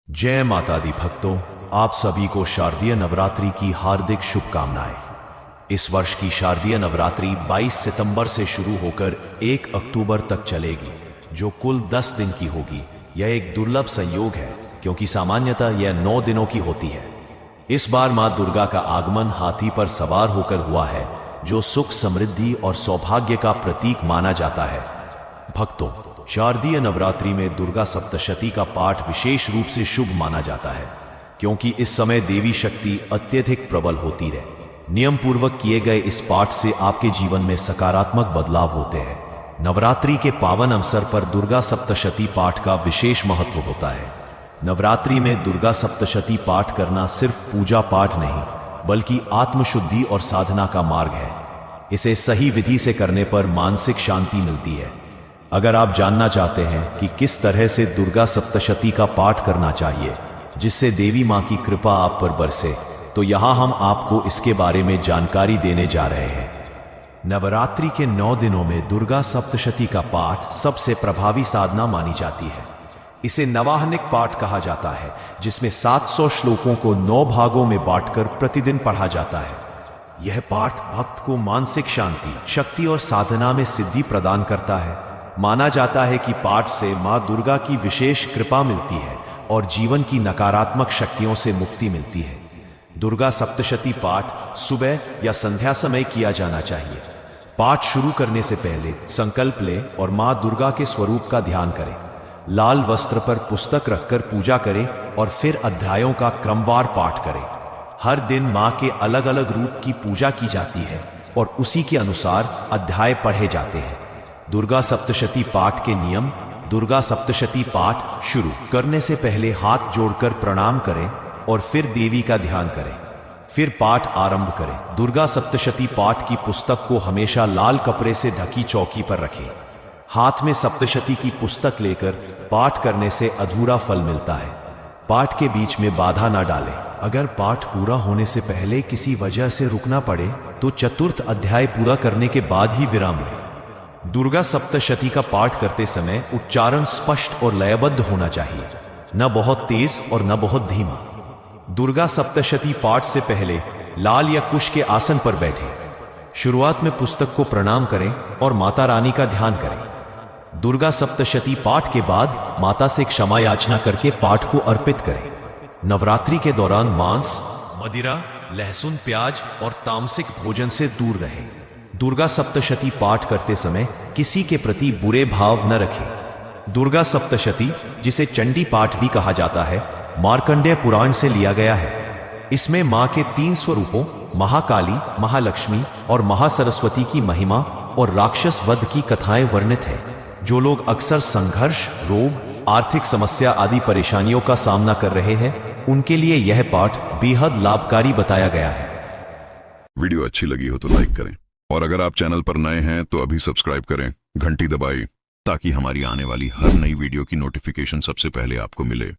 जय माता दी भक्तों, आप सभी को शारदीय नवरात्रि की हार्दिक शुभकामनाएं। इस वर्ष की शारदीय नवरात्रि 22 सितंबर से शुरू होकर 1 अक्टूबर तक चलेगी, जो कुल 10 दिन की होगी। यह एक दुर्लभ संयोग है क्योंकि सामान्यतः यह 9 दिनों की होती है। इस बार मां दुर्गा का आगमन हाथी पर सवार होकर हुआ है, जो सुख, समृद्धि और सौभाग्य का प्रतीक माना जाता है। भक्तों, शारदीय नवरात्रि में दुर्गा सप्तशती का पाठ विशेष रूप से शुभ माना जाता है, क्योंकि इस समय देवी शक्ति अत्यधिक प्रबल होती है। नियम पूर्वक किए गए इस पाठ से आपके जीवन में सकारात्मक बदलाव होते हैं। नवरात्रि के पावन अवसर पर दुर्गा सप्तशती पाठ का विशेष महत्व होता है। नवरात्रि में दुर्गा सप्तशती पाठ करना सिर्फ पूजा पाठ नहीं, बल्कि आत्मशुद्धि और साधना का मार्ग है। इसे सही विधि से करने पर मानसिक शांति मिलती है। अगर आप जानना चाहते हैं कि किस तरह से दुर्गा सप्तशती का पाठ करना चाहिए जिससे देवी मां की कृपा आप पर बरसे, तो यहां हम आपको इसके बारे में जानकारी देने जा रहे हैं। नवरात्रि के 9 दिनों में दुर्गा सप्तशती का पाठ सबसे प्रभावी साधना मानी जाती है। इसे नवाहनिक पाठ कहा जाता है, जिसमें 700 श्लोकों को 9 भागों में बांटकर प्रतिदिन पढ़ा जाता है। यह पाठ भक्त को मानसिक शांति, शक्ति और साधना में सिद्धि प्रदान करता है। माना जाता है कि पाठ से मां दुर्गा की विशेष कृपा मिलती है और जीवन की नकारात्मक शक्तियों से मुक्ति मिलती है। दुर्गा सप्तशती पाठ सुबह या संध्या समय किया जाना चाहिए। पाठ शुरू करने से पहले संकल्प लें और मां दुर्गा के स्वरूप का ध्यान करें। लाल वस्त्र पर पुस्तक रखकर पूजा करें और फिर अध्यायों का क्रमवार पाठ करें। हर दिन मां के अलग अलग रूप की पूजा की जाती है और उसी के अनुसार अध्याय पढ़े जाते हैं। दुर्गा सप्तशती पाठ के नियम। दुर्गा सप्तशती पाठ शुरू करने से पहले हाथ जोड़कर प्रणाम करें और फिर देवी का ध्यान करें। फिर पाठ आरंभ करें। दुर्गा सप्तशती पाठ की पुस्तक को हमेशा लाल कपड़े से ढकी चौकी पर रखें। हाथ में सप्तशती की पुस्तक लेकर पाठ करने से अधूरा फल मिलता है। पाठ के बीच में बाधा ना डालें। अगर पाठ पूरा होने से पहले किसी वजह से रुकना पड़े तो चतुर्थ अध्याय पूरा करने के बाद ही विराम लें। दुर्गा सप्तशती का पाठ करते समय उच्चारण स्पष्ट और लयबद्ध होना चाहिए, न बहुत तेज और न बहुत धीमा। दुर्गा सप्तशती पाठ से पहले लाल या कुश के आसन पर बैठें। शुरुआत में पुस्तक को प्रणाम करें और माता रानी का ध्यान करें। दुर्गा सप्तशती पाठ के बाद माता से क्षमा याचना करके पाठ को अर्पित करें। नवरात्रि के दौरान मांस, मदिरा, लहसुन, प्याज और तामसिक भोजन से दूर रहें। दुर्गा सप्तशती पाठ करते समय किसी के प्रति बुरे भाव न रखें। दुर्गा सप्तशती, जिसे चंडी पाठ भी कहा जाता है, मार्कंडेय पुराण से लिया गया है। इसमें मां के 3 स्वरूपों महाकाली, महालक्ष्मी और महासरस्वती की महिमा और राक्षस वध की कथाएं वर्णित है। जो लोग अक्सर संघर्ष, रोग, आर्थिक समस्या आदि परेशानियों का सामना कर रहे हैं, उनके लिए यह पाठ बेहद लाभकारी बताया गया है। वीडियो अच्छी लगी हो तो लाइक करें, और अगर आप चैनल पर नए हैं तो अभी सब्सक्राइब करें, घंटी दबाएं, ताकि हमारी आने वाली हर नई वीडियो की नोटिफिकेशन सबसे पहले आपको मिले।